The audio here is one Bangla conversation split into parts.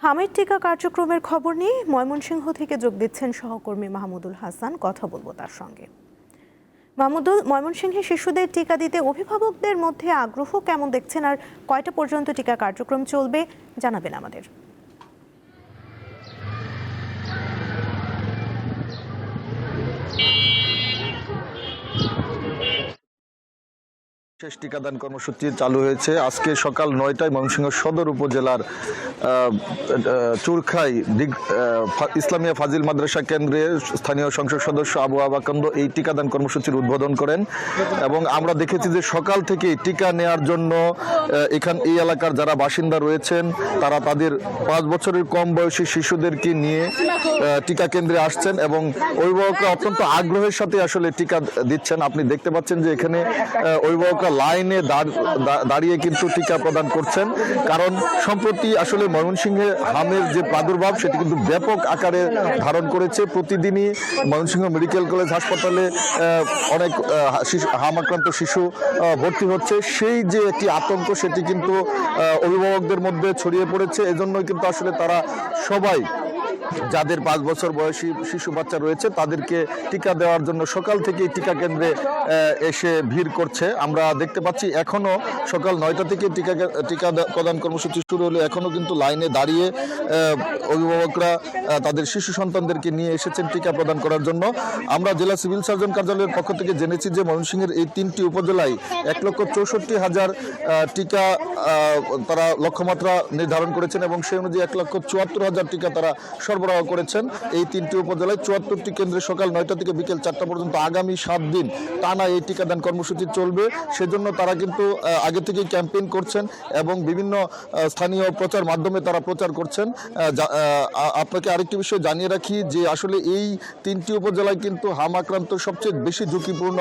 হামের টিকা কার্যক্রমের খবর নিয়ে ময়মনসিংহ থেকে যোগ দিচ্ছেন সহকর্মী মাহমুদুল হাসান। কথা বলবো তার সঙ্গে। মাহমুদুল, ময়মনসিংহে শিশুদের টিকা দিতে অভিভাবকদের মধ্যে আগ্রহ কেমন দেখছেন, আর কয়টা পর্যন্ত টিকা কার্যক্রম চলবে জানাবেন আমাদের। শেষ টিকাদান কর্মসূচি চালু হয়েছে আজকে সকাল ৯টায় ময়মনসিংহ সদর উপজেলার চুরখাই ইসলামিয়া ফাজিল মাদ্রাসা কেন্দ্রে স্থানীয় সংসদ সদস্য আবু আবাকান্দ এই টিকাদান কর্মসূচির উদ্বোধন করেন এবং আমরা দেখেছি যে সকাল থেকেই টিকা নেয়ার জন্য এই এলাকার যারা বাসিন্দা রয়েছেন তারা তাদের ৫ বছরের কম বয়সী শিশুদেরকে নিয়ে টিকা কেন্দ্রে আসছেন এবং অভিভাবকরা অত্যন্ত আগ্রহের সাথে আসলে টিকা দিচ্ছেন। আপনি দেখতে পাচ্ছেন যে এখানে অভিভাবকরা লাইনে দাঁড়িয়ে কিন্তু টিকা প্রদান করছেন, কারণ সম্প্রতি আসলে ময়মনসিংহে হামের যে প্রাদুর্ভাব সেটি কিন্তু ব্যাপক আকারে ধারণ করেছে। প্রতিদিনই ময়মনসিংহ মেডিকেল কলেজ হাসপাতালে অনেক হাম আক্রান্ত শিশু ভর্তি হচ্ছে। সেই যে একটি আতঙ্ক সেটি কিন্তু অভিভাবকদের মধ্যে ছড়িয়ে পড়েছে। এজন্যই কিন্তু আসলে তারা সবাই যাদের ৫ বছর বয়সী শিশু বাচ্চা রয়েছে তাদেরকে টিকা দেওয়ার জন্য সকাল থেকেই টিকা কেন্দ্রে এসে ভিড় করছে। আমরা দেখতে পাচ্ছি এখনো সকাল ৯টা থেকে টিকা প্রদান কর্মসূচি শুরু হলে এখনো কিন্তু লাইনে দাঁড়িয়ে অভিভাবকরা তাদের শিশু সন্তানদেরকে নিয়ে এসেছেন টিকা প্রদান করার জন্য। আমরা জেলা সিভিল সার্জন কার্যালয়ের পক্ষ থেকে জেনেছি যে ময়মনসিংহের এই ৩টি উপজেলায় ১,৬৪,০০০ টিকা তারা লক্ষ্যমাত্রা নির্ধারণ করেছেন এবং সেই অনুযায়ী ১,৭৪,০০০ টিকা তারা সরবরাহ করেছেন। এই ৩টি উপজেলায় ৭৪টি কেন্দ্রে সকাল ৯টা থেকে বিকেল ৪টা পর্যন্ত আগামী ৭ দিন টানা এই টিকাদান কর্মসূচি চলবে। সেজন্য তারা কিন্তু আগে থেকেই ক্যাম্পেইন করছেন এবং বিভিন্ন স্থানীয় প্রচার মাধ্যমে তারা প্রচার করছেন। আপনাকে আরেকটি বিষয় জানিয়ে রাখি যে আসলে এই ৩টি উপজেলায় কিন্তু হাম আক্রান্ত সবচেয়ে বেশি ঝুঁকিপূর্ণ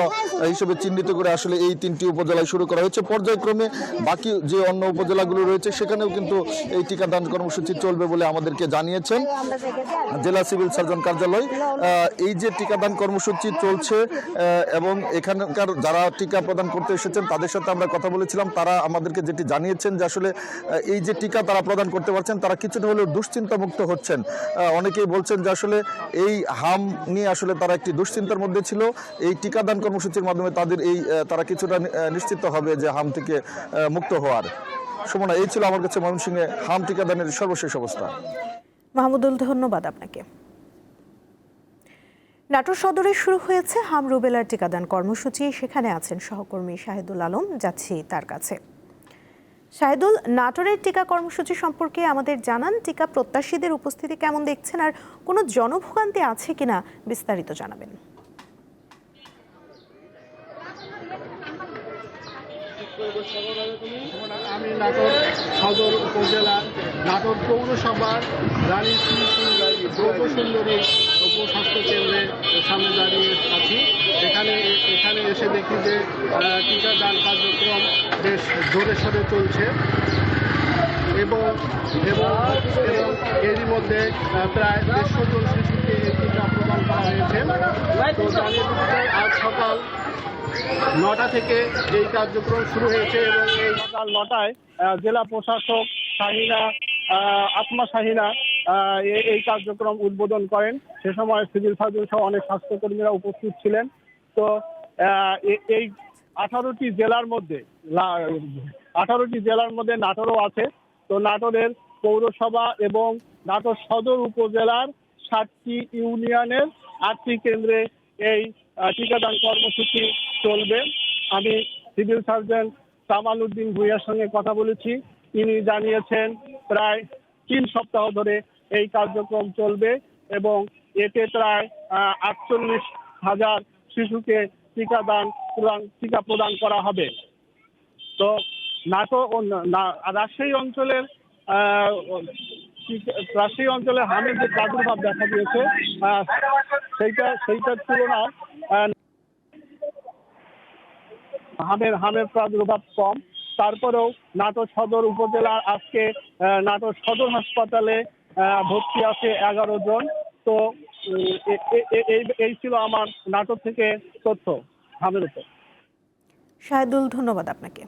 হিসেবে চিহ্নিত করে আসলে এই ৩টি উপজেলায় শুরু করা হয়েছে। পর্যায়ক্রমে বাকি যে অন্য উপজেলাগুলো রয়েছে সেখানেও কিন্তু এই টিকাদান কর্মসূচি চলবে বলে আমাদেরকে জানিয়েছেন জেলা সিভিল সার্জন কার্যালয়। এই যে টিকাদান কর্মসূচি চলছে এবং এখানকার যারা টিকা প্রদান করতে এসেছেন তাদের সাথে আমরা কথা বলেছিলাম, তারা আমাদেরকে যেটি জানিয়েছেন যে আসলে এই যে টিকা তারা প্রদান করতে পারছেন তারা কিছুটা হলেও দুশ্চিন্তা মুক্ত হচ্ছেন। অনেকেই বলছেন যে আসলে এই হাম নিয়ে আসলে তারা একটি দুশ্চিন্তার মধ্যে ছিল। এই টিকাদান কর্মসূচির মাধ্যমে তারা কিছুটা নিশ্চিত হবে যে হাম থেকে মুক্ত হওয়ার। সুমনা, এই ছিল আমার কাছে ময়মনসিংহে হাম টিকাদানের সর্বশেষ অবস্থা। মাহমুদুল, ধন্যবাদ আপনাকে। নাটোর সদরে শুরু হয়েছে হাম রুবেলার টিকাদান কর্মসূচি। সেখানে আছেন সহকর্মী শাহিদুল আলম, যাচ্ছি তার কাছে। শাহিদুল, নাটোরের টিকা কর্মসূচি সম্পর্কে আমাদের জানান। টিকা প্রত্যাশীদের উপস্থিতি কেমন দেখছেন, আর কোনো জনভোগান্তি আছে কিনা বিস্তারিত জানাবেন। আমি নাটোর সদর উপজেলার নাটোর পৌরসভার রানী সুন্দরী উপস্বাস্থ্য কেন্দ্রের সামনে দাঁড়িয়ে আছি। এখানে এসে দেখি যে টিকাদান কার্যক্রম বেশ জোরে সোরে চলছে এবং এরই মধ্যে প্রায় 150 জন শিশুকে টিকা প্রদান করা হয়েছে। তো জানিয়ে দিতে চাই, আজ সকাল ৯টা থেকে এই কার্যক্রম শুরু হয়েছে এবং এই সকাল ৯টায় জেলা প্রশাসক আসমা শাহিনা এই কার্যক্রম উদ্বোধন করেন। সে সময় সিভিল সার্জন সহ অনেক স্বাস্থ্যকর্মীরা উপস্থিত ছিলেন। তো এই 18টি জেলার মধ্যে নাটোরও আছে। তো নাটোরের পৌরসভা এবং নাটোর সদর উপজেলার 7টি ইউনিয়নের 8টি কেন্দ্রে এই টিকাদান কর্মসূচি চলবে। আমি সিভিল সার্জন কামাল উদ্দিন ভূঁইয়ার সঙ্গে কথা বলেছি। তিনি জানিয়েছেন প্রায় 3 সপ্তাহ ধরে এই কার্যক্রম চলবে এবং এতে প্রায় 48,000 শিশুকে টিকা প্রদান করা হবে। তো নাটোর ও রাজশাহী অঞ্চলে হামের যে প্রাদুর্ভাব দেখা দিয়েছে সেইটার তুলনায় হামের প্রাদুর্ভাব কম। তারপরেও নাটোর সদর উপজেলার আজকে নাটোর সদর হাসপাতালে ভর্তি আছে 11 জন। তো এই ছিল আমার নাটোর থেকে তথ্য হামের উপর। শাহিদুল, ধন্যবাদ আপনাকে।